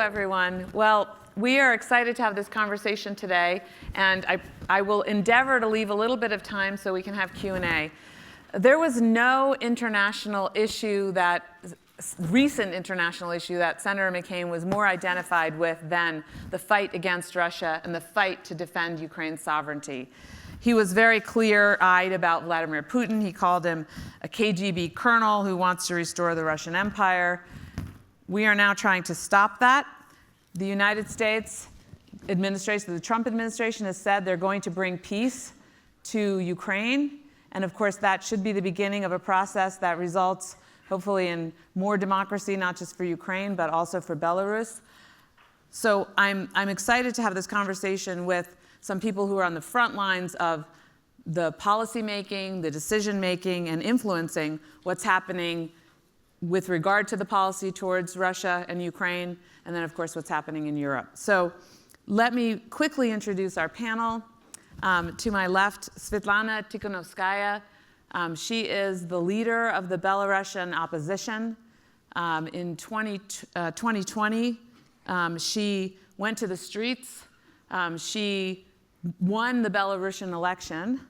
everyone. Well, we are excited to have this conversation today, and I will endeavor to leave a little bit of time so we can have Q&A. There was no recent international issue that Senator McCain was more identified with than the fight against Russia and the fight to defend Ukraine's sovereignty. He was very clear-eyed about Vladimir Putin. He called him a KGB colonel who wants to restore the Russian Empire. We are now trying to stop that. The United States administration, the Trump administration, has said they're going to bring peace to Ukraine. And of course, that should be the beginning of a process that results, hopefully, in more democracy, not just for Ukraine, but also for Belarus. So I'm excited to have this conversation with some people who are on the front lines of the policy making, the decision making, and influencing what's happening with regard to the policy towards Russia and Ukraine, and then, of course, what's happening in Europe. So let me quickly introduce our panel. To my left, Sviatlana Tsikhanouskaya. She is the leader of the Belarusian opposition. In 2020, she went to the streets. She won the Belarusian election,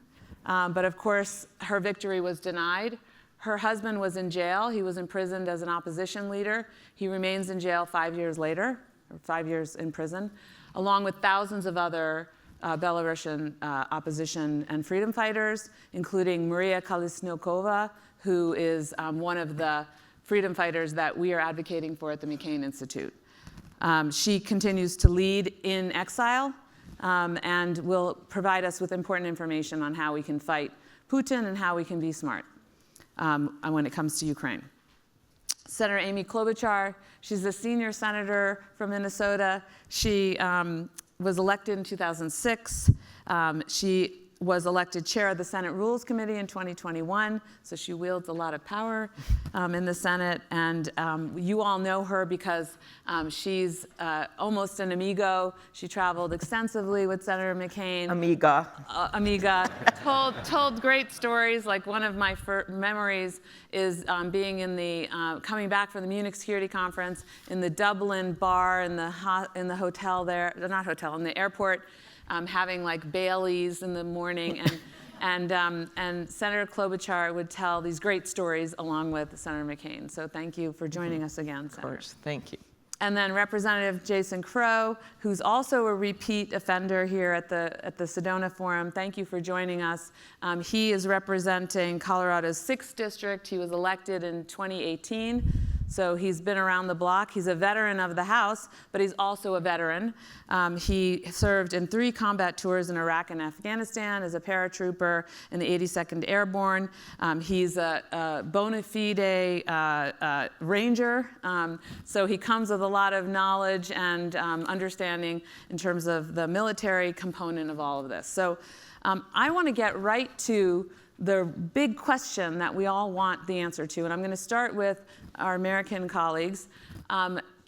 but of course, her victory was denied. Her husband was in jail. He was imprisoned as an opposition leader. He remains in jail 5 years later, or 5 years in prison, along with thousands of other Belarusian opposition and freedom fighters, including Maria Kolesnikova, who is one of the freedom fighters that we are advocating for at the McCain Institute. She continues to lead in exile and will provide us with important information on how we can fight Putin and how we can be smart when it comes to Ukraine. Senator Amy Klobuchar, she's a senior senator from Minnesota. She was elected in 2006. She was elected chair of the Senate Rules Committee in 2021, so she wields a lot of power in the Senate. And you all know her because she's almost an amigo. She traveled extensively with Senator McCain. Amiga. Told great stories. Like one of my memories is being in coming back from the Munich Security Conference in the Dublin bar in the hotel there, not hotel, in the airport, having like Baileys in the morning, and Senator Klobuchar would tell these great stories along with Senator McCain. So thank you for joining us again, Senator. Of course, thank you. And then Representative Jason Crow, who's also a repeat offender here at the Sedona Forum. Thank you for joining us. He is representing Colorado's 6th district. He was elected in 2018. So he's been around the block. He's a veteran of the House, but he's also a veteran. He served in 3 combat tours in Iraq and Afghanistan as a paratrooper in the 82nd Airborne. He's a bona fide ranger, so he comes with a lot of knowledge and understanding in terms of the military component of all of this. So I want to get right to the big question that we all want the answer to, and I'm going to start with our American colleagues.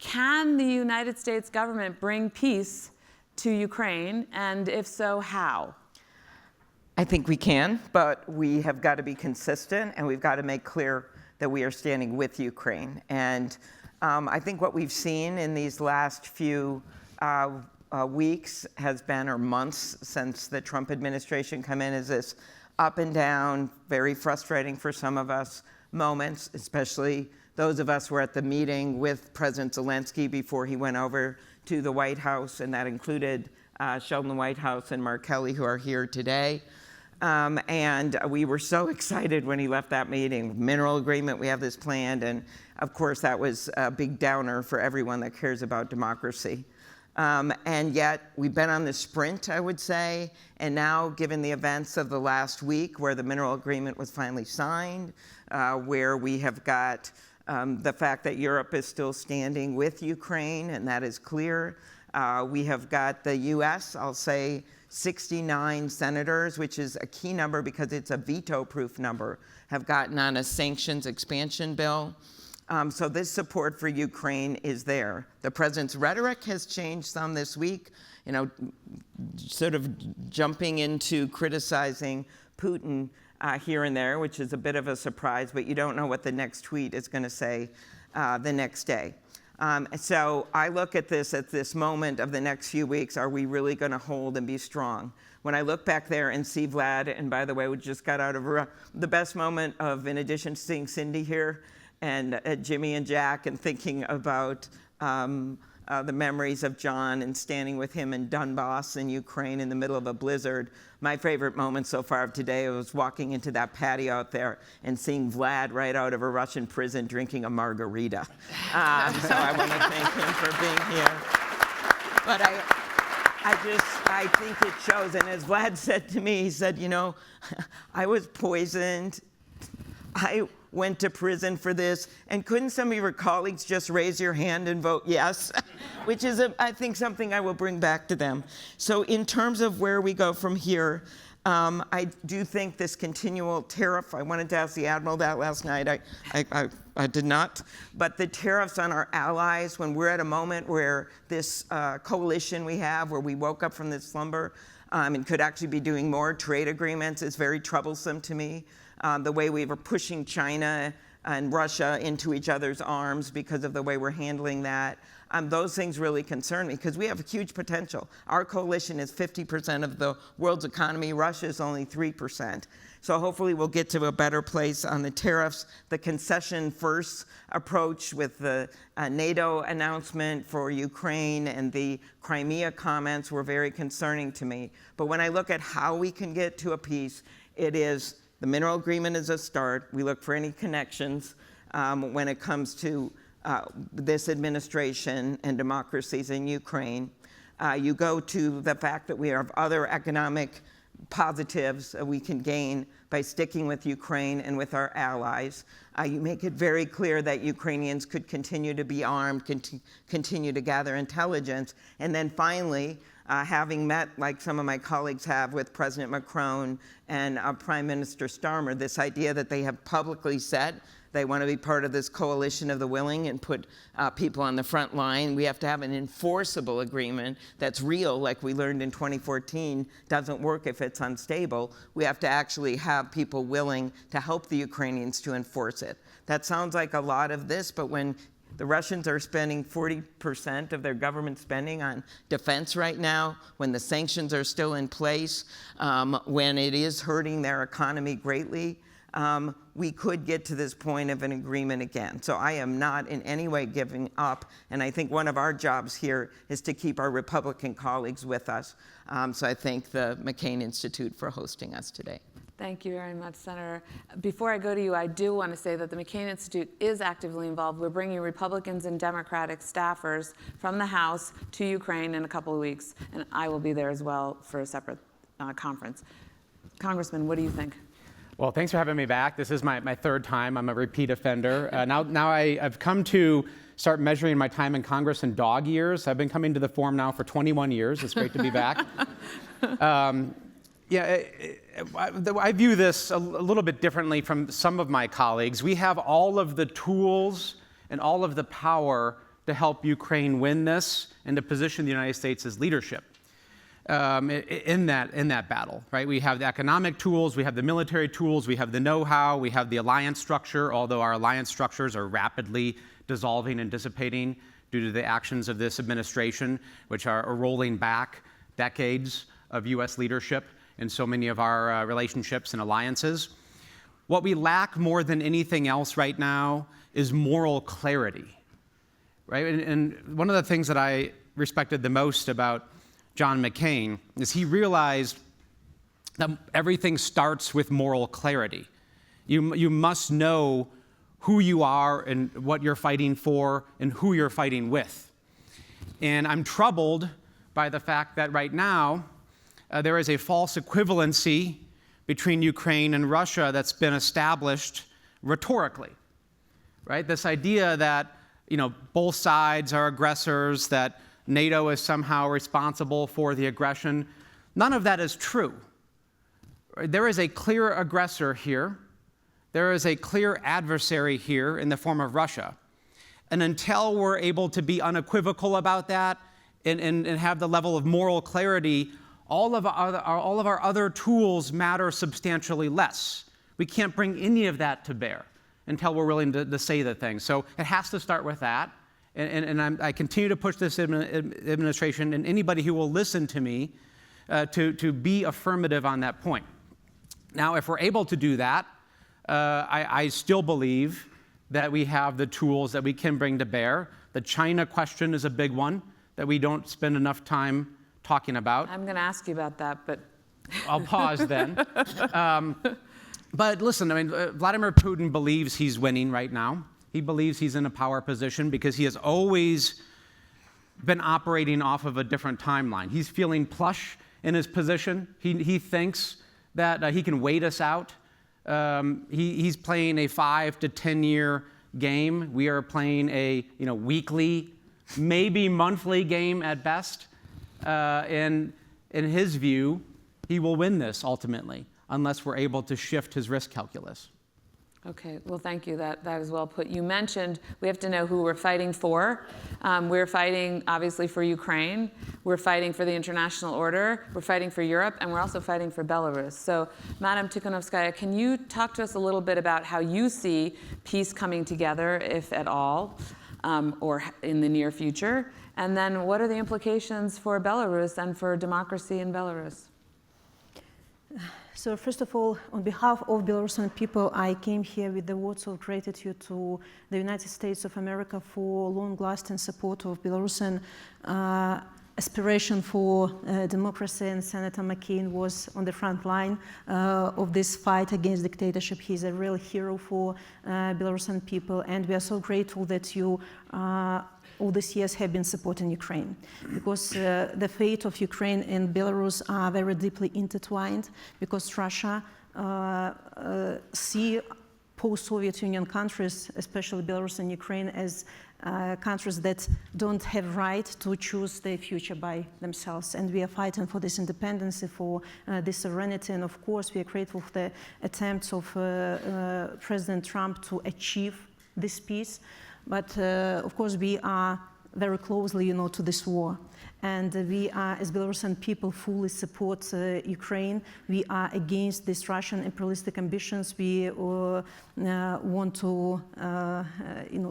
Can the United States government bring peace to Ukraine, and if so, how? I think we can, but we have got to be consistent, and we've got to make clear that we are standing with Ukraine. And I think what we've seen in these last few weeks has been, or months since the Trump administration come in, is this up and down, very frustrating for some of us moments, especially those of us who were at the meeting with President Zelensky before he went over to the White House, and that included Sheldon Whitehouse and Mark Kelly, who are here today. And we were so excited when he left that meeting. Mineral agreement, we have this planned, and of course that was a big downer for everyone that cares about democracy. And yet we've been on the sprint, I would say, and now given the events of the last week where the mineral agreement was finally signed, where we have got the fact that Europe is still standing with Ukraine, and that is clear. We have got the US, I'll say 69 senators, which is a key number because it's a veto-proof number, have gotten on a sanctions expansion bill. So this support for Ukraine is there. The president's rhetoric has changed some this week, sort of jumping into criticizing Putin here and there, which is a bit of a surprise, but you don't know what the next tweet is going to say the next day. So I look at this moment of the next few weeks, are we really going to hold and be strong? When I look back there and see Vlad, and by the way, we just got out of the best moment of, in addition to seeing Cindy here, and Jimmy and Jack, and thinking about the memories of John and standing with him in Donbass in Ukraine in the middle of a blizzard. My favorite moment so far of today was walking into that patio out there and seeing Vlad right out of a Russian prison drinking a margarita. So I want to thank him for being here. But I think it shows, and as Vlad said to me, he said, you know, I was poisoned. I went to prison for this, and couldn't some of your colleagues just raise your hand and vote yes? Which is, I think, something I will bring back to them. So in terms of where we go from here, I do think this continual tariff, I wanted to ask the Admiral that last night, I did not, but the tariffs on our allies, when we're at a moment where this coalition we have, where we woke up from this slumber and could actually be doing more trade agreements, is very troublesome to me. The way we were pushing China and Russia into each other's arms because of the way we're handling that. Those things really concern me because we have huge potential. Our coalition is 50% of the world's economy. Russia is only 3%. So hopefully we'll get to a better place on the tariffs. The concession first approach with the NATO announcement for Ukraine and the Crimea comments were very concerning to me. But when I look at how we can get to a peace, it is the mineral agreement is a start. We look for any connections when it comes to this administration and democracies in Ukraine. You go to the fact that we have other economic positives we can gain by sticking with Ukraine and with our allies. You make it very clear that Ukrainians could continue to be armed, continue to gather intelligence. And then finally, having met, like some of my colleagues have, with President Macron and Prime Minister Starmer, this idea that they have publicly said they want to be part of this coalition of the willing and put people on the front line. We have to have an enforceable agreement that's real, like we learned in 2014, doesn't work if it's unstable. We have to actually have people willing to help the Ukrainians to enforce it. That sounds like a lot of this, but when the Russians are spending 40% of their government spending on defense right now, when the sanctions are still in place, when it is hurting their economy greatly, we could get to this point of an agreement again. So I am not in any way giving up, and I think one of our jobs here is to keep our Republican colleagues with us. So I thank the McCain Institute for hosting us today. Thank you very much, Senator. Before I go to you, I do want to say that the McCain Institute is actively involved. We're bringing Republicans and Democratic staffers from the House to Ukraine in a couple of weeks, and I will be there as well for a separate conference. Congressman, what do you think? Well, thanks for having me back. This is my third time. I'm a repeat offender. Now I've come to start measuring my time in Congress in dog years. I've been coming to the forum now for 21 years. It's great to be back. I view this a little bit differently from some of my colleagues. We have all of the tools and all of the power to help Ukraine win this and to position the United States as leadership in that battle, right? We have the economic tools, we have the military tools, we have the know-how, we have the alliance structure, although our alliance structures are rapidly dissolving and dissipating due to the actions of this administration, which are rolling back decades of U.S. leadership in so many of our relationships and alliances. What we lack more than anything else right now is moral clarity, right? And one of the things that I respected the most about John McCain is he realized that everything starts with moral clarity. You must know who you are and what you're fighting for and who you're fighting with. And I'm troubled by the fact that right now there is a false equivalency between Ukraine and Russia that's been established rhetorically, right? This idea that, both sides are aggressors, that NATO is somehow responsible for the aggression. None of that is true. There is a clear aggressor here. There is a clear adversary here in the form of Russia. And until we're able to be unequivocal about that and have the level of moral clarity, all of our other tools matter substantially less. We can't bring any of that to bear until we're willing to say the thing. So it has to start with that. I continue to push this administration and anybody who will listen to me to be affirmative on that point. Now, if we're able to do that, I still believe that we have the tools that we can bring to bear. The China question is a big one that we don't spend enough time talking about. I'm going to ask you about that, but I'll pause then. But listen, I mean, Vladimir Putin believes he's winning right now. He believes he's in a power position because he has always been operating off of a different timeline. He's feeling plush in his position. He thinks that he can wait us out. He's playing a 5 to 10 year game. We are playing a weekly, maybe monthly game at best. And in his view, he will win this ultimately, unless we're able to shift his risk calculus. Okay, well, thank you. That is well put. You mentioned we have to know who we're fighting for. We're fighting, obviously, for Ukraine. We're fighting for the international order. We're fighting for Europe, and we're also fighting for Belarus. So, Madam Tsikhanouskaya, can you talk to us a little bit about how you see peace coming together, if at all, or in the near future? And then what are the implications for Belarus and for democracy in Belarus? So first of all, on behalf of Belarusian people, I came here with the words of gratitude to the United States of America for long-lasting support of Belarusian aspiration for democracy, and Senator McCain was on the front line of this fight against dictatorship. He's a real hero for Belarusian people, and we are so grateful that you all these years have been supporting Ukraine, because the fate of Ukraine and Belarus are very deeply intertwined, because Russia see post-Soviet Union countries, especially Belarus and Ukraine, as countries that don't have right to choose their future by themselves. And we are fighting for this independence, for this sovereignty, and of course we are grateful for the attempts of President Trump to achieve this peace. But of course, we are very closely, to this war, and we are, as Belarusian people, fully support Ukraine. We are against these Russian imperialistic ambitions. We want to,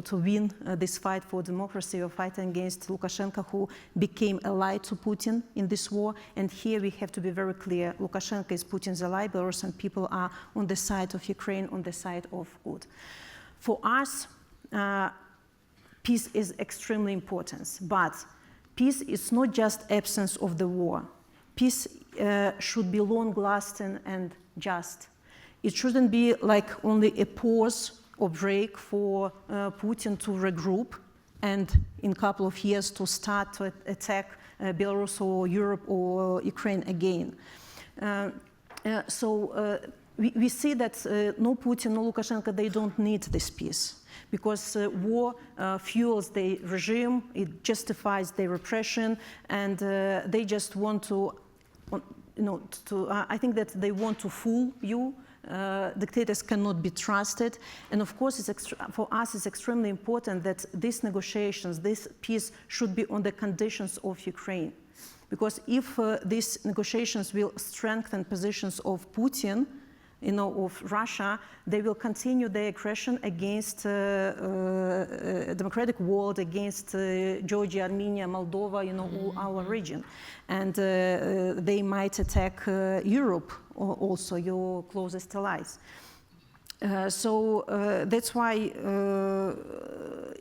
to win this fight for democracy. We're fighting against Lukashenko, who became ally to Putin in this war. And here we have to be very clear: Lukashenko is Putin's ally. Belarusian people are on the side of Ukraine, on the side of good. For us, peace is extremely important, but peace is not just absence of the war. Peace should be long-lasting and just. It shouldn't be like only a pause or break for Putin to regroup and in a couple of years to start to attack Belarus or Europe or Ukraine again. We see that no Putin, no Lukashenko, they don't need this peace, because war fuels the regime, it justifies their repression, and they just want to, I think that they want to fool you. Dictators cannot be trusted, and of course, for us, it's extremely important that these negotiations, this peace, should be on the conditions of Ukraine, because if these negotiations will strengthen positions of Putin, of Russia, they will continue their aggression against democratic world, against Georgia, Armenia, Moldova, all our region. And they might attack Europe, also your closest allies. That's why,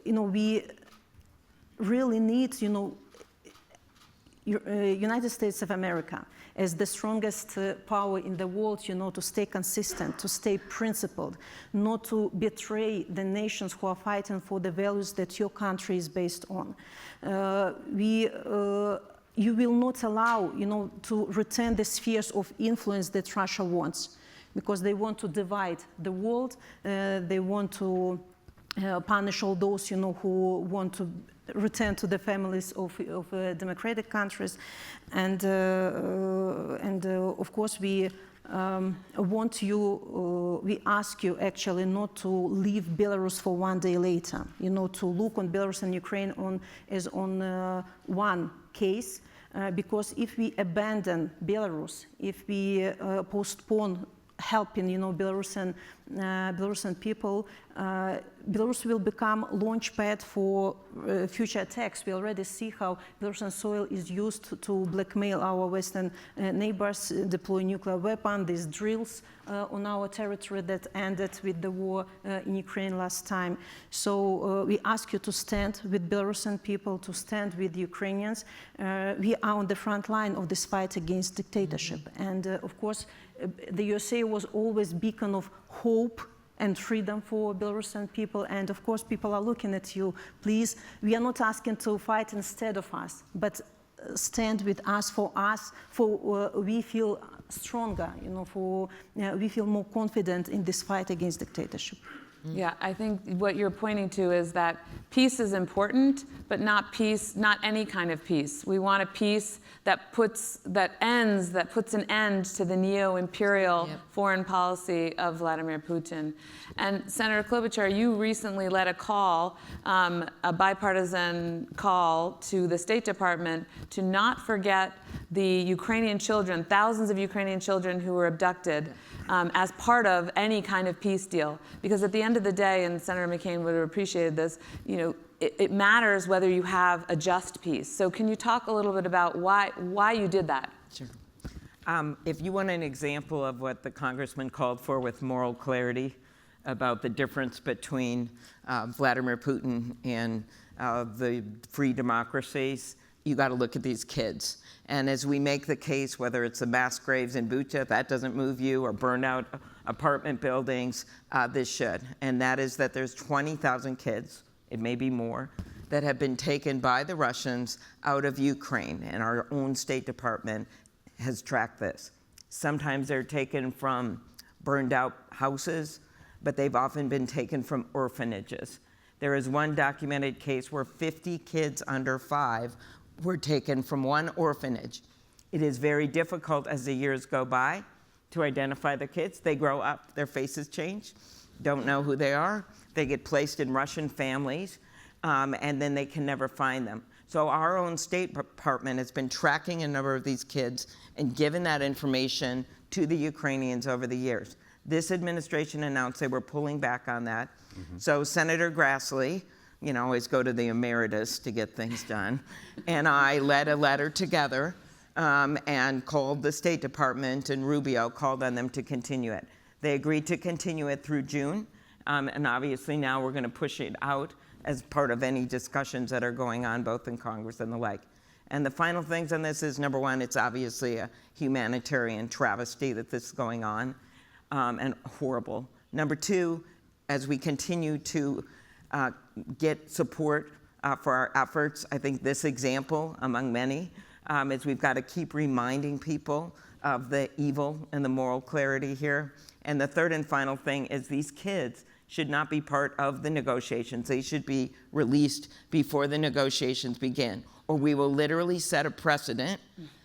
we really need, United States of America as the strongest power in the world, to stay consistent, to stay principled, not to betray the nations who are fighting for the values that your country is based on. You will not allow, to return the spheres of influence that Russia wants, because they want to divide the world. They want to punish all those, who want to return to the families of democratic countries, and of course we we ask you actually not to leave Belarus for one day later, to look on Belarus and Ukraine as one case, because if we abandon Belarus, if we postpone helping, Belarusian people. Belarus will become launchpad for future attacks. We already see how Belarusian soil is used to blackmail our Western neighbors, deploy nuclear weapons, these drills on our territory that ended with the war in Ukraine last time. So we ask you to stand with Belarusian people, to stand with Ukrainians. We are on the front line of this fight against dictatorship. And of course, the USA was always a beacon of hope and freedom for Belarusian people. And of course, people are looking at you. Please, we are not asking to fight instead of us, but stand with us, for we feel stronger, we feel more confident in this fight against dictatorship. Yeah, I think what you're pointing to is that peace is important, but not any kind of peace. We want a peace that puts an end to the neo-imperial foreign policy of Vladimir Putin. And Senator Klobuchar, you recently led a call, a bipartisan call to the State Department to not forget the Ukrainian children, thousands of Ukrainian children who were abducted as part of any kind of peace deal. Because at the end of the day, and Senator McCain would have appreciated this, it matters whether you have a just peace. So can you talk a little bit about why you did that? Sure. If you want an example of what the congressman called for with moral clarity about the difference between Vladimir Putin and the free democracies, you got to look at these kids. And as we make the case, whether it's the mass graves in Bucha, that doesn't move you, or burned out apartment buildings, this should. And that is that there's 20,000 kids, it may be more, that have been taken by the Russians out of Ukraine. And our own State Department has tracked this. Sometimes they're taken from burned out houses, but they've often been taken from orphanages. There is one documented case where 50 kids under 5 were taken from one orphanage. It is very difficult as the years go by to identify the kids. They grow up, their faces change, don't know who they are. They get placed in Russian families, and then they can never find them. So our own State Department has been tracking a number of these kids and given that information to the Ukrainians over the years. This administration announced they were pulling back on that. So Senator Grassley, always go to the emeritus to get things done, and I led a letter together and called the State Department, and Rubio called on them to continue it. They agreed to continue it through June, and obviously now we're going to push it out as part of any discussions that are going on both in Congress and the like. And the final things on this is, number one, it's obviously a humanitarian travesty that this is going on, and horrible. Number two, as we continue to get support for our efforts, I think this example, among many, is we've got to keep reminding people of the evil and the moral clarity here. And the third and final thing is these kids should not be part of the negotiations. They should be released before the negotiations begin, or we will literally set a precedent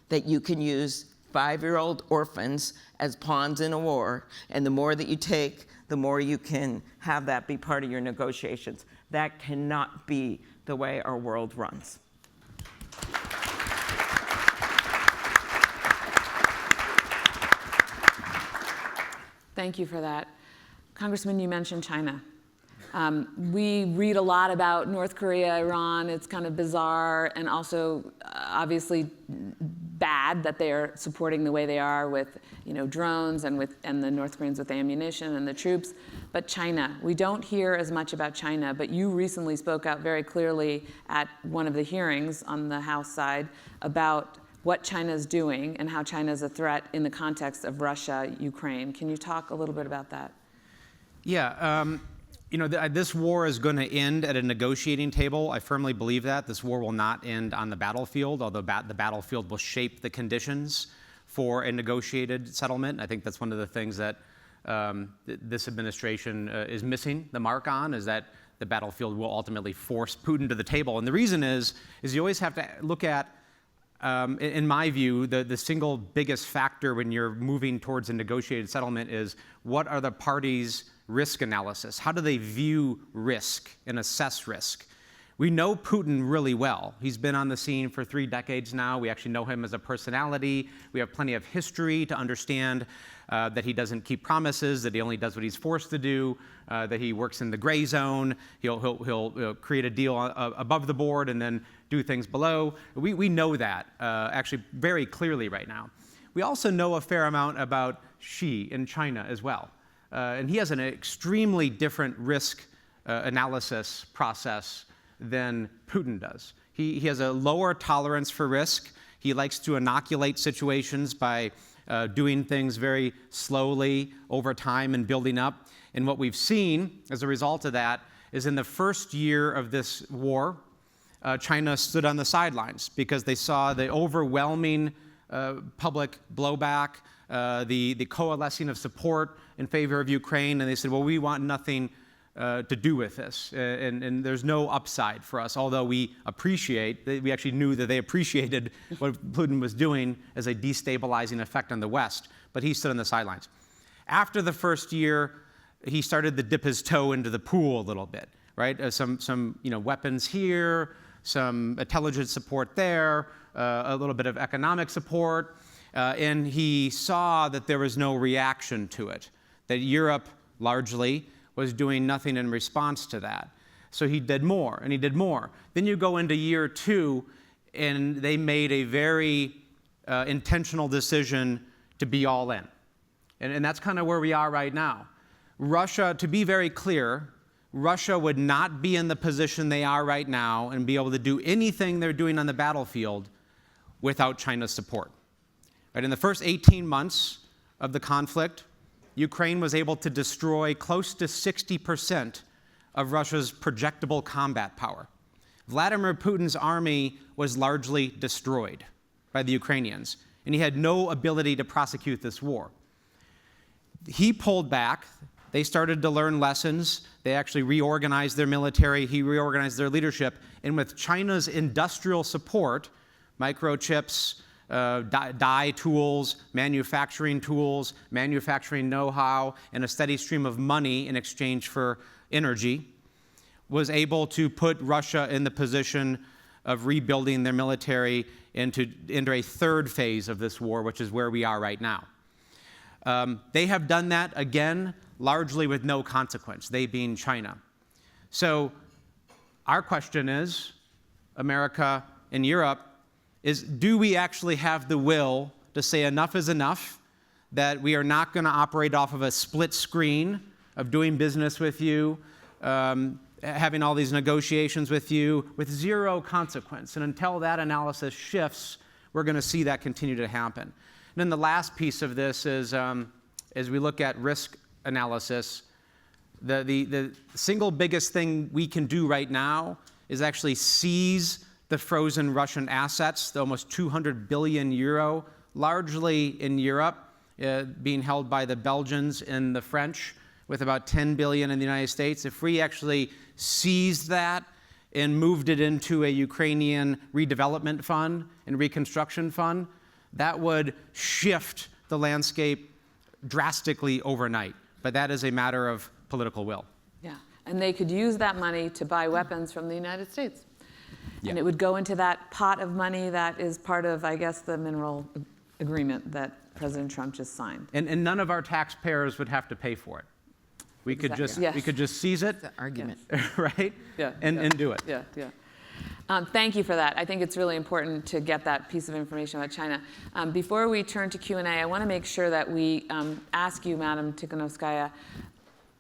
that you can use 5-year-old orphans as pawns in a war, and the more that you take, the more you can have that be part of your negotiations. That cannot be the way our world runs. Thank you for that. Congressman, you mentioned China. We read a lot about North Korea, Iran. It's kind of bizarre and also obviously bad that they are supporting the way they are with drones and the North Koreans with ammunition and the troops. But China, we don't hear as much about China, but you recently spoke out very clearly at one of the hearings on the House side about what China is doing and how China is a threat in the context of Russia, Ukraine. Can you talk a little bit about that? Yeah, this war is going to end at a negotiating table. I firmly believe that. This war will not end on the battlefield, although the battlefield will shape the conditions for a negotiated settlement. I think that's one of the things that this administration is missing the mark on, is that the battlefield will ultimately force Putin to the table. And the reason is you always have to look at, in my view, the single biggest factor when you're moving towards a negotiated settlement is what are the parties' risk analysis? How do they view risk and assess risk? We know Putin really well. He's been on the scene for 3 decades now. We actually know him as a personality. We have plenty of history to understand that he doesn't keep promises, that he only does what he's forced to do, that he works in the gray zone. He'll create a deal above the board and then do things below. We know that actually very clearly right now. We also know a fair amount about Xi in China as well. And he has an extremely different risk analysis process than Putin does. He has a lower tolerance for risk. He likes to inoculate situations by doing things very slowly over time and building up. And what we've seen as a result of that is in the first year of this war, China stood on the sidelines because they saw the overwhelming public blowback, the coalescing of support in favor of Ukraine, and they said, well, we want nothing to do with this, and there's no upside for us, although we actually knew that they appreciated what Putin was doing as a destabilizing effect on the West, but he stood on the sidelines. After the first year, he started to dip his toe into the pool a little bit, right? Some weapons here, some intelligence support there, a little bit of economic support, and he saw that there was no reaction to it, that Europe largely was doing nothing in response to that. So he did more, and he did more. Then you go into year 2, and they made a very intentional decision to be all in. And that's kind of where we are right now. Russia, to be very clear, Russia would not be in the position they are right now and be able to do anything they're doing on the battlefield without China's support. Right? In the first 18 months of the conflict, Ukraine was able to destroy close to 60% of Russia's projectable combat power. Vladimir Putin's army was largely destroyed by the Ukrainians, and he had no ability to prosecute this war. He pulled back. They started to learn lessons. They actually reorganized their military. He reorganized their leadership. And with China's industrial support, microchips, dye tools, manufacturing know-how, and a steady stream of money in exchange for energy, was able to put Russia in the position of rebuilding their military into a third phase of this war, which is where we are right now. They have done that, again, largely with no consequence, they being China. So our question is, America and Europe, is do we actually have the will to say enough is enough, that we are not going to operate off of a split screen of doing business with you, having all these negotiations with you with zero consequence. And until that analysis shifts, we're going to see that continue to happen. And then the last piece of this is, as we look at risk analysis, the single biggest thing we can do right now is actually seize the frozen Russian assets, the almost 200 billion euro, largely in Europe, being held by the Belgians and the French, with about 10 billion in the United States. If we actually seized that and moved it into a Ukrainian redevelopment fund and reconstruction fund, that would shift the landscape drastically overnight. But that is a matter of political will. Yeah, and they could use that money to buy weapons from the United States. Yeah. And it would go into that pot of money that is part of, I guess, the mineral agreement that President Trump just signed. And none of our taxpayers would have to pay for it. We could just Yes. we could just seize it, The argument. right? Yeah, And do it. Yeah, yeah. Thank you for that. I think it's really important to get that piece of information about China. Before we turn to Q&A, I want to make sure that we ask you, Madam Tsikhanouskaya,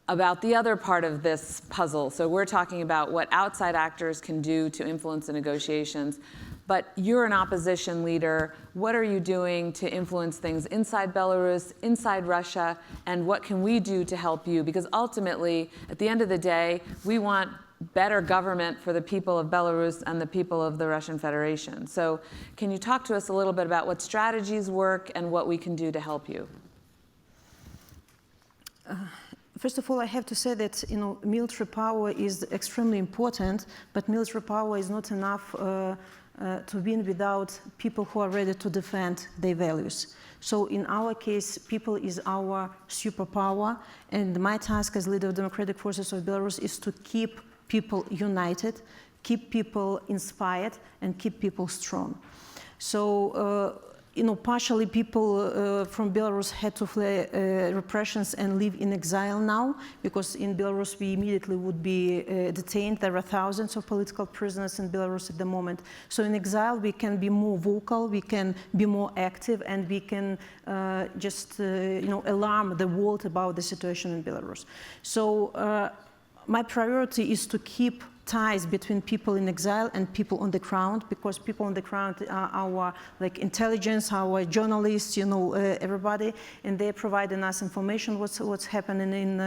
about the other part of this puzzle. So we're talking about what outside actors can do to influence the negotiations, but you're an opposition leader. What are you doing to influence things inside Belarus, inside Russia, and what can we do to help you? Because ultimately, at the end of the day, we want better government for the people of Belarus and the people of the Russian Federation. So can you talk to us a little bit about what strategies work and what we can do to help you? First of all, I have to say that military power is extremely important, but military power is not enough to win without people who are ready to defend their values. So in our case, people is our superpower, and my task as leader of Democratic Forces of Belarus is to keep people united, keep people inspired and keep people strong. So, partially people from Belarus had to flee repressions and live in exile now, because in Belarus we immediately would be detained. There are thousands of political prisoners in Belarus at the moment. So in exile we can be more vocal, we can be more active, and we can alarm the world about the situation in Belarus. So my priority is to keep ties between people in exile and people on the ground, because people on the ground are our intelligence, our journalists, everybody, and they're providing us information what's happening in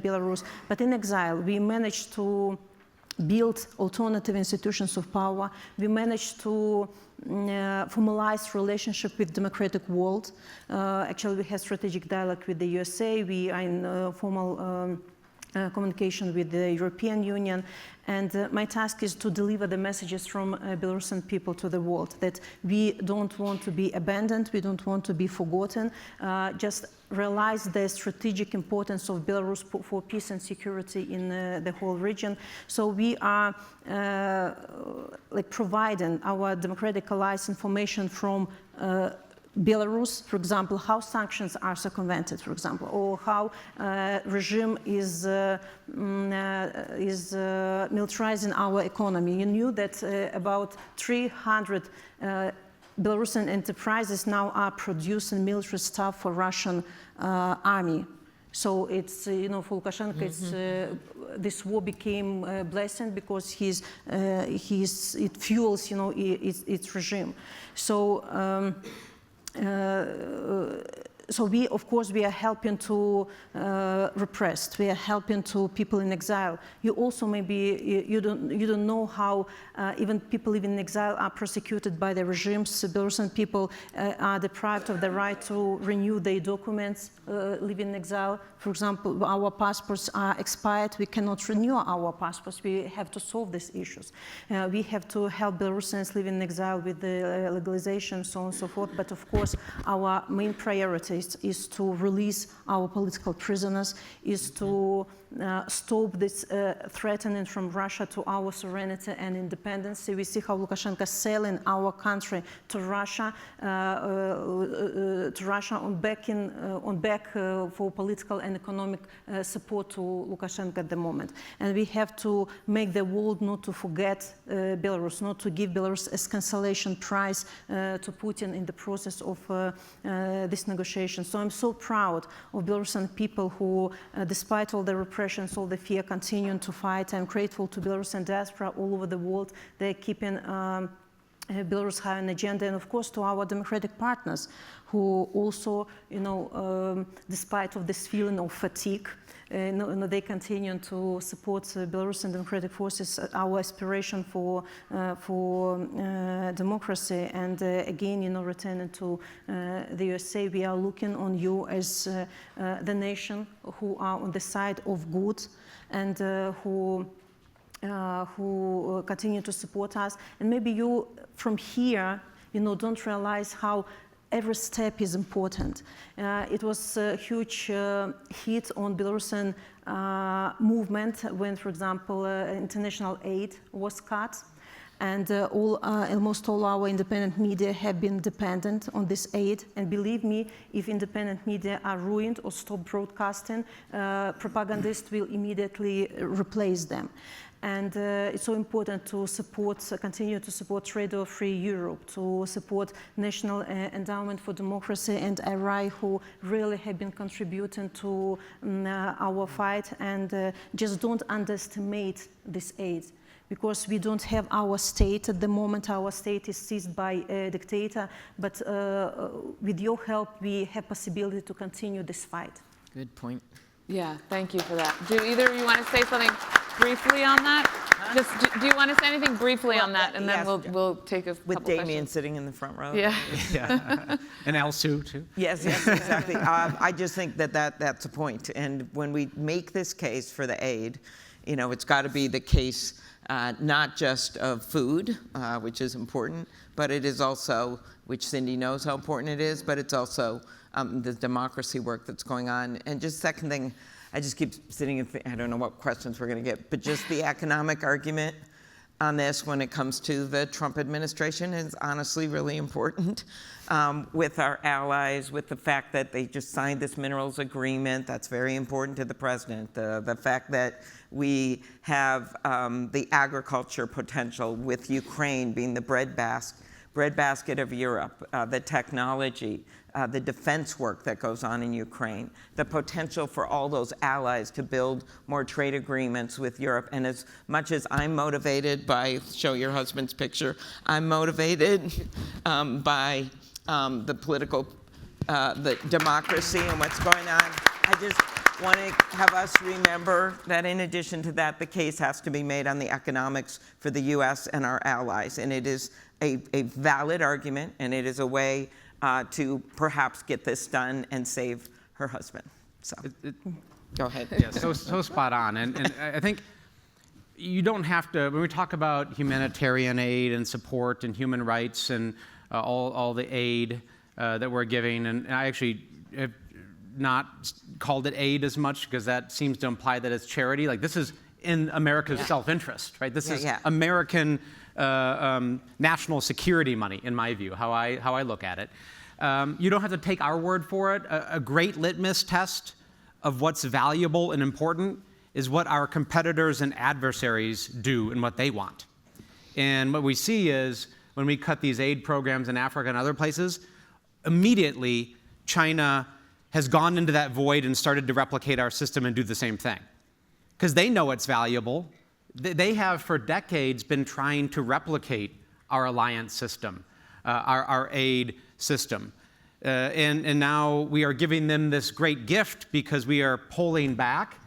Belarus. But in exile, we managed to build alternative institutions of power. We managed to formalize relationship with democratic world. Actually, we have strategic dialogue with the USA. We are in formal communication with the European Union, and my task is to deliver the messages from Belarusian people to the world, that we don't want to be abandoned, we don't want to be forgotten, just realize the strategic importance of Belarus for peace and security in the whole region. So we are providing our democratic allies information from Belarus, for example, how sanctions are circumvented, for example, or how regime is militarizing our economy. You knew that about 300 Belarusian enterprises now are producing military stuff for Russian army. So it's, for Lukashenko, this war became a blessing because it fuels, its regime. So. So we, of course, we are helping to repressed. We are helping to people in exile. You also maybe you don't know how even people living in exile are persecuted by the regimes. Belarusian people are deprived of the right to renew their documents living in exile. For example, our passports are expired. We cannot renew our passports. We have to solve these issues. We have to help Belarusians living in exile with the legalization, so on and so forth. But of course, our main priority is to release our political prisoners, is to stop this threatening from Russia to our sovereignty and independence. We see how Lukashenko is selling our country to Russia, on back for political and economic support to Lukashenko at the moment. And we have to make the world not to forget Belarus, not to give Belarus as consolation prize to Putin in the process of this negotiation. So I'm so proud of Belarusian people who, despite all the repressions, all the fear, continue to fight. I'm grateful to Belarusian diaspora all over the world. They're keeping Belarus high on the agenda, and of course to our democratic partners who also, despite of this feeling of fatigue, they continue to support Belarusian democratic forces, our aspiration for democracy. And again, returning to the USA, we are looking on you as the nation who are on the side of good and who continue to support us. And maybe you, from here, don't realize how every step is important. It was a huge hit on Belarusian movement when, for example, international aid was cut. And almost all our independent media have been dependent on this aid. And believe me, if independent media are ruined or stop broadcasting, propagandists will immediately replace them. And it's so important to continue to support Radio Free Europe, to support National Endowment for Democracy and IRI, who really have been contributing to our fight. And just don't underestimate this aid, because we don't have our state at the moment. Our state is seized by a dictator, but with your help, we have possibility to continue this fight. Good point. Yeah, thank you for that. Do either of you want to say something briefly on that? Just do you want to say anything briefly on that, and then we'll take a couple with Damien questions. sitting in the front row. Yeah. Yeah. And Elsu, too. Yes, exactly. I just think that's a point. And when we make this case for the aid, it's got to be the case not just of food, which is important, but it is also, which Cindy knows how important it is, but it's also the democracy work that's going on. And just second thing, I just keep sitting and I don't know what questions we're going to get, but just the economic argument on this when it comes to the Trump administration is honestly really important with our allies, with the fact that they just signed this minerals agreement. That's very important to the president. The fact that we have the agriculture potential with Ukraine being the breadbasket of Europe, the technology, the defense work that goes on in Ukraine, the potential for all those allies to build more trade agreements with Europe. And as much as I'm motivated by, show your husband's picture, I'm motivated by the political, the democracy and what's going on. I just want to have us remember that in addition to that, the case has to be made on the economics for the U.S. and our allies. And it is a valid argument, and it is a way to perhaps get this done and save her husband. So, go ahead. Yeah, so spot on. And I think you don't have to, when we talk about humanitarian aid and support and human rights and all the aid that we're giving, and I actually have not called it aid as much because that seems to imply that it's charity. Like, this is in America's self-interest, right? This is American national security money, in my view, how I look at it. You don't have to take our word for it. A great litmus test of what's valuable and important is what our competitors and adversaries do and what they want. And what we see is when we cut these aid programs in Africa and other places, immediately China has gone into that void and started to replicate our system and do the same thing. Because they know it's valuable. They have for decades been trying to replicate our alliance system, our aid system. And now we are giving them this great gift because we are pulling back,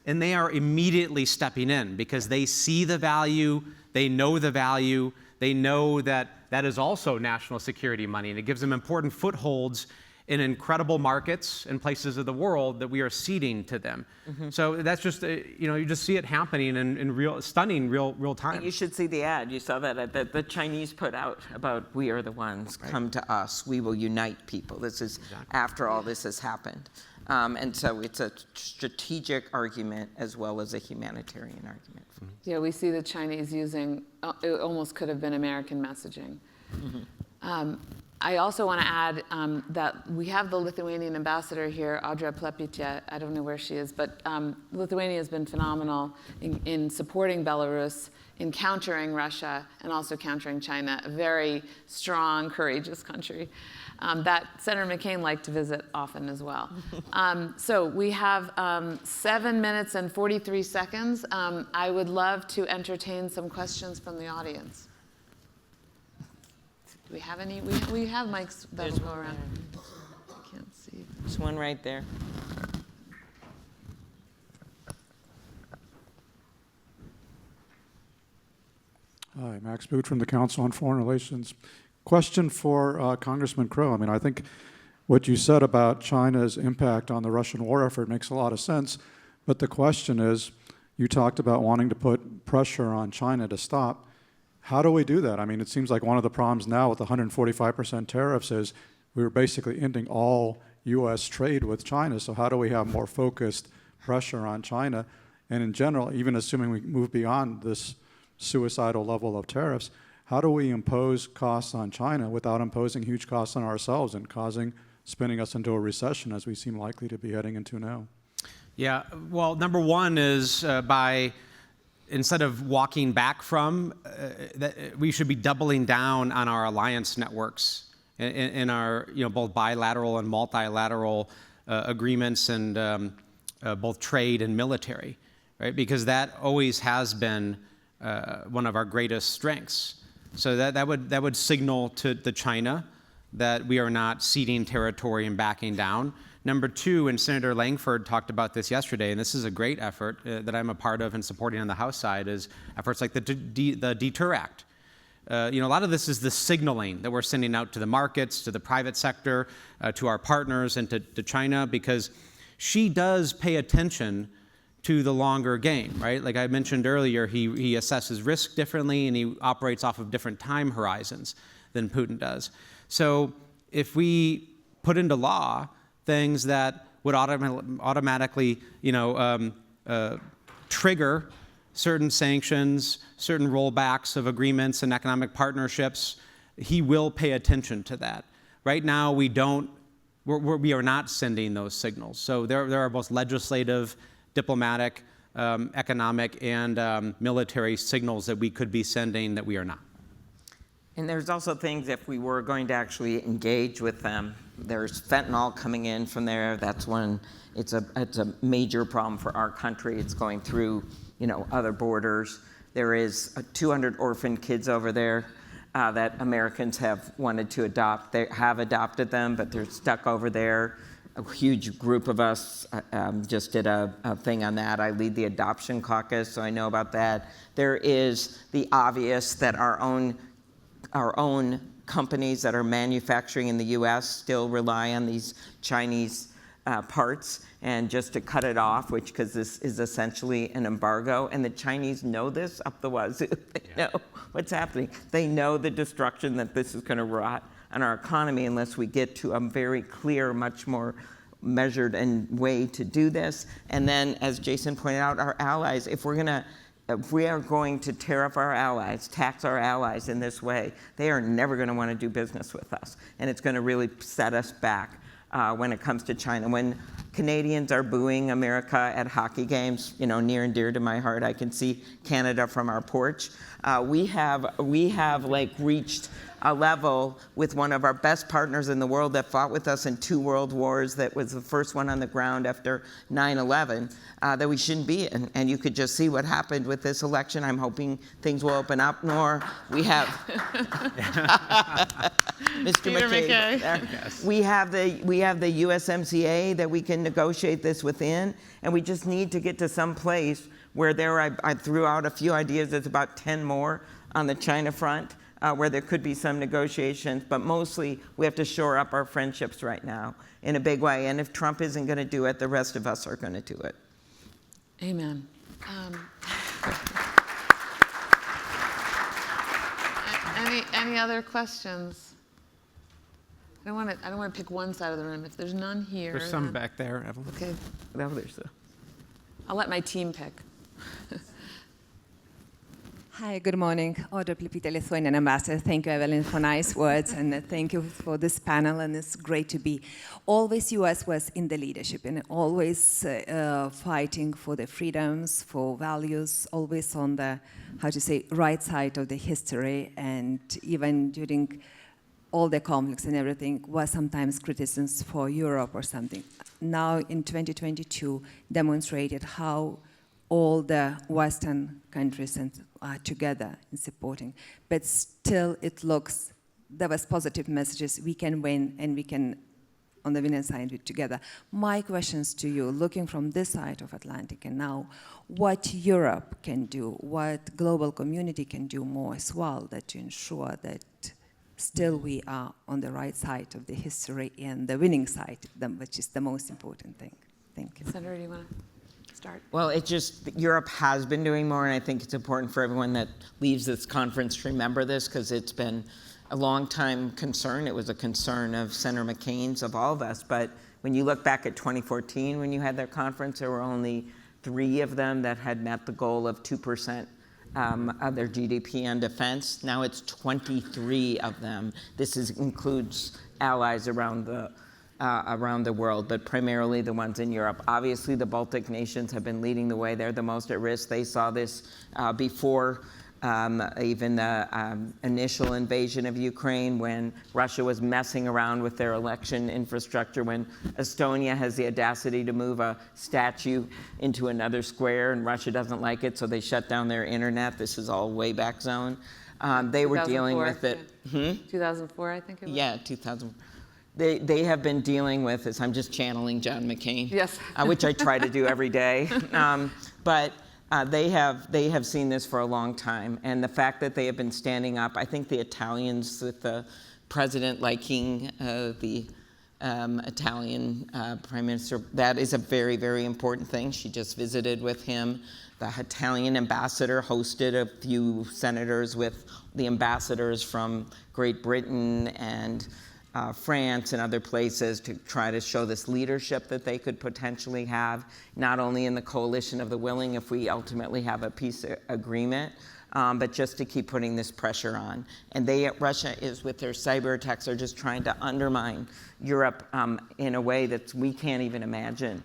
and they are immediately stepping in because they see the value, they know the value, they know that that is also national security money, and it gives them important footholds in incredible markets and places of the world that we are ceding to them. Mm-hmm. So that's just, you just see it happening in stunning real time. You should see the ad. You saw that the Chinese put out about we are the ones, right. Come to us, we will unite people. This is after all this has happened. And so it's a strategic argument as well as a humanitarian argument. Mm-hmm. Yeah, we see the Chinese using, it almost could have been American messaging. Mm-hmm. I also want to add that we have the Lithuanian ambassador here, Audra Plepytė. I don't know where she is, but Lithuania has been phenomenal in supporting Belarus, in countering Russia, and also countering China, a very strong, courageous country that Senator McCain liked to visit often as well. So we have 7 minutes and 43 seconds. I would love to entertain some questions from the audience. Do we have any? We have mics that will go around. I can't see. There's one right there. Hi, Max Boot from the Council on Foreign Relations. Question for Congressman Crow. I mean, I think what you said about China's impact on the Russian war effort makes a lot of sense, but the question is, you talked about wanting to put pressure on China to stop. How do we do that? I mean, it seems like one of the problems now with the 145% tariffs is we were basically ending all U.S. trade with China. So how do we have more focused pressure on China? And in general, even assuming we move beyond this suicidal level of tariffs, how do we impose costs on China without imposing huge costs on ourselves and spinning us into a recession as we seem likely to be heading into now? Yeah, well, number one is by instead of walking back from, we should be doubling down on our alliance networks in our both bilateral and multilateral agreements and both trade and military, right? Because that always has been one of our greatest strengths. So that would signal to China that we are not ceding territory and backing down. Number two, and Senator Langford talked about this yesterday, and this is a great effort that I'm a part of and supporting on the House side, is efforts like the Deter Act. A lot of this is the signaling that we're sending out to the markets, to the private sector, to our partners, and to China, because she does pay attention to the longer game, right? Like I mentioned earlier, he assesses risk differently, and he operates off of different time horizons than Putin does. So if we put into law things that would automatically, trigger certain sanctions, certain rollbacks of agreements and economic partnerships, he will pay attention to that. Right now, we are not sending those signals. So there are both legislative, diplomatic, economic, and military signals that we could be sending that we are not. And there's also things, if we were going to actually engage with them, there's fentanyl coming in from there. That's one, it's a major problem for our country. It's going through, other borders. There is 200 orphan kids over there that Americans have wanted to adopt. They have adopted them, but they're stuck over there. A huge group of us just did a thing on that. I lead the adoption caucus, so I know about that. There is the obvious that our own companies that are manufacturing in the U.S. still rely on these Chinese parts, and just to cut it off, because this is essentially an embargo, and the Chinese know this up the wazoo. They know what's happening. They know the destruction that this is going to wrought on our economy unless we get to a very clear, much more measured way to do this. And then, as Jason pointed out, our allies, if we are going to tariff our allies, tax our allies in this way, they are never going to want to do business with us. And it's going to really set us back when it comes to China. When Canadians are booing America at hockey games, near and dear to my heart, I can see Canada from our porch. We have reached a level with one of our best partners in the world that fought with us in 2 world wars, that was the first one on the ground after 9/11, that we shouldn't be in. And you could just see what happened with this election. I'm hoping things will open up more. We have Mr. McCain. Yes. We have the USMCA that we can negotiate this within, and we just need to get to some place where I threw out a few ideas. There's about 10 more on the China front. Where there could be some negotiations, but mostly we have to shore up our friendships right now in a big way. And if Trump isn't going to do it, the rest of us are going to do it. Amen. Any other questions? I don't want to pick one side of the room. If there's none here, There's some back there, Evelyn. Okay, No, there's I'll let my team pick. Hi, good morning. Audrey Plipita, Lithuanian ambassador. Thank you, Evelyn, for nice words, and thank you for this panel, and it's great to be. Always U.S. was in the leadership, and always fighting for the freedoms, for values, always on the, right side of the history, and even during all the conflicts and everything, was sometimes criticisms for Europe or something. Now, in 2022, demonstrated how all the Western countries are together in supporting. But still, it looks, there was positive messages, we can win, and we can, on the winning side, be together. My questions to you, looking from this side of Atlantic, and now, what Europe can do, what global community can do more as well, that to ensure that still we are on the right side of the history and the winning side, which is the most important thing. Thank you. Senator, do you want to start? Well, Europe has been doing more, and I think it's important for everyone that leaves this conference to remember this, because it's been a long time concern. It was a concern of Senator McCain's, of all of us. But when you look back at 2014, when you had their conference, there were only 3 of them that had met the goal of 2% of their GDP on defense. Now it's 23 of them. This includes allies around the world, but primarily the ones in Europe. Obviously, the Baltic nations have been leading the way. They're the most at risk. They saw this before even the initial invasion of Ukraine, when Russia was messing around with their election infrastructure, when Estonia has the audacity to move a statue into another square, and Russia doesn't like it, so they shut down their internet. This is all way back zone. They were dealing with it. 2004, I think it was. Yeah, 2000. They have been dealing with this. I'm just channeling John McCain, Yes. which I try to do every day. But they have seen this for a long time, and the fact that they have been standing up. I think the Italians, with the president liking the Italian prime minister, that is a very, very important thing. She just visited with him. The Italian ambassador hosted a few senators with the ambassadors from Great Britain and France and other places to try to show this leadership that they could potentially have, not only in the coalition of the willing if we ultimately have a peace agreement, but just to keep putting this pressure on. And Russia is, with their cyber attacks, are just trying to undermine Europe in a way that we can't even imagine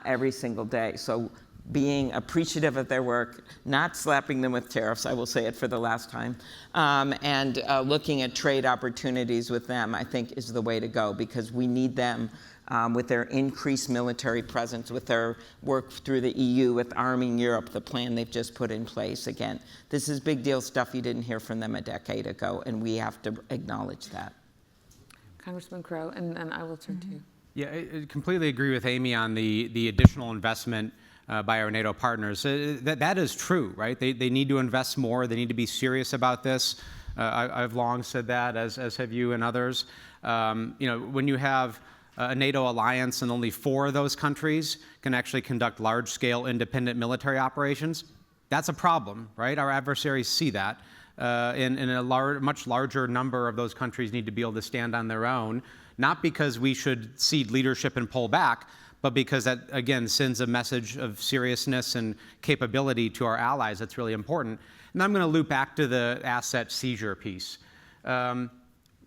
every single day. So being appreciative of their work, not slapping them with tariffs, I will say it for the last time, and looking at trade opportunities with them, I think is the way to go, because we need them with their increased military presence, with their work through the EU, with arming Europe, the plan they've just put in place. Again, this is big deal stuff you didn't hear from them a decade ago, and we have to acknowledge that. Congressman Crow, and I will turn to you. Yeah, I completely agree with Amy on the additional investment by our NATO partners. That is true, right? They need to invest more. They need to be serious about this. I've long said that, as have you and others. When you have a NATO alliance and only 4 of those countries can actually conduct large-scale independent military operations, that's a problem, right? Our adversaries see that. And a much larger number of those countries need to be able to stand on their own, not because we should cede leadership and pull back, but because that, again, sends a message of seriousness and capability to our allies that's really important. And I'm going to loop back to the asset seizure piece.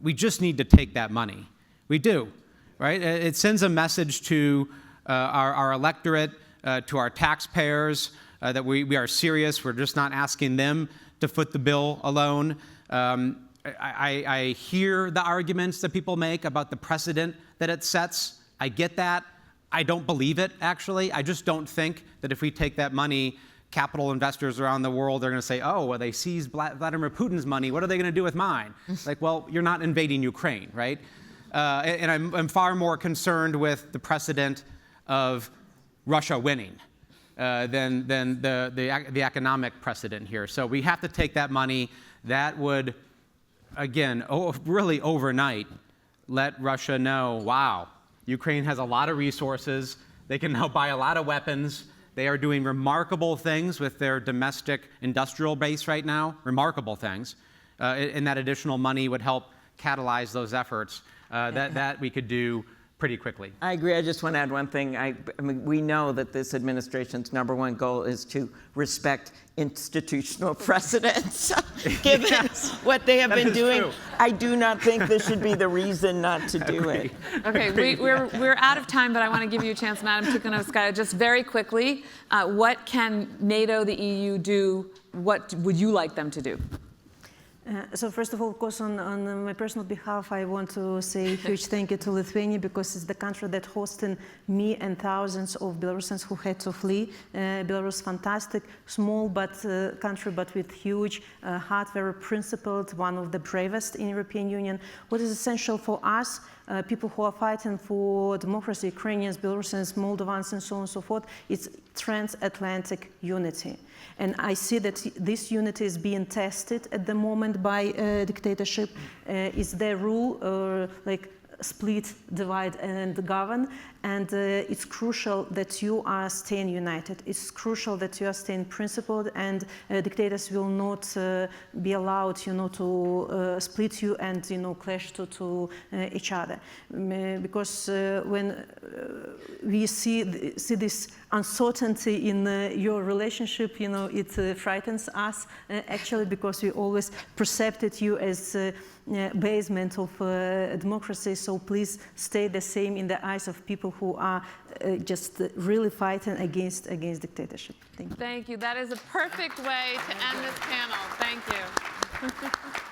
We just need to take that money. We do, right? It sends a message to our electorate, to our taxpayers, that we are serious. We're just not asking them to foot the bill alone. I hear the arguments that people make about the precedent that it sets. I get that. I don't believe it, actually. I just don't think that if we take that money, capital investors around the world are going to say, oh, well, they seized Vladimir Putin's money. What are they going to do with mine? Like, well, you're not invading Ukraine, right? And I'm far more concerned with the precedent of Russia winning than the economic precedent here. So we have to take that money. That would, again, really overnight, let Russia know, wow, Ukraine has a lot of resources. They can now buy a lot of weapons. They are doing remarkable things with their domestic industrial base right now, remarkable things. And that additional money would help catalyze those efforts that we could do pretty quickly. I agree. I just want to add one thing. I mean, we know that this administration's #1 goal is to respect institutional precedents, given what they have been doing. True. I do not think this should be the reason not to do it. Okay, we're out of time, but I want to give you a chance, Madam Tsikhanouskaya, just very quickly. What can NATO, the EU do? What would you like them to do? So first of all, of course, on my personal behalf, I want to say a huge thank you to Lithuania, because it's the country that hosted me and thousands of Belarusians who had to flee. Belarus, fantastic, small country, but with huge heart, very principled, one of the bravest in European Union. What is essential for us, people who are fighting for democracy, Ukrainians, Belarusians, Moldovans, and so on and so forth, it's transatlantic unity. And I see that this unity is being tested at the moment by dictatorship. Is their rule like split, divide, and govern? And it's crucial that you are staying united. It's crucial that you are staying principled, and dictators will not be allowed, to split you and, clash to each other. Because when we see this uncertainty in your relationship, it frightens us actually, because we always perceived you as basement of democracy. So please stay the same in the eyes of people who are just really fighting against dictatorship. Thank you. Thank you. That is a perfect way to end this panel. Thank you.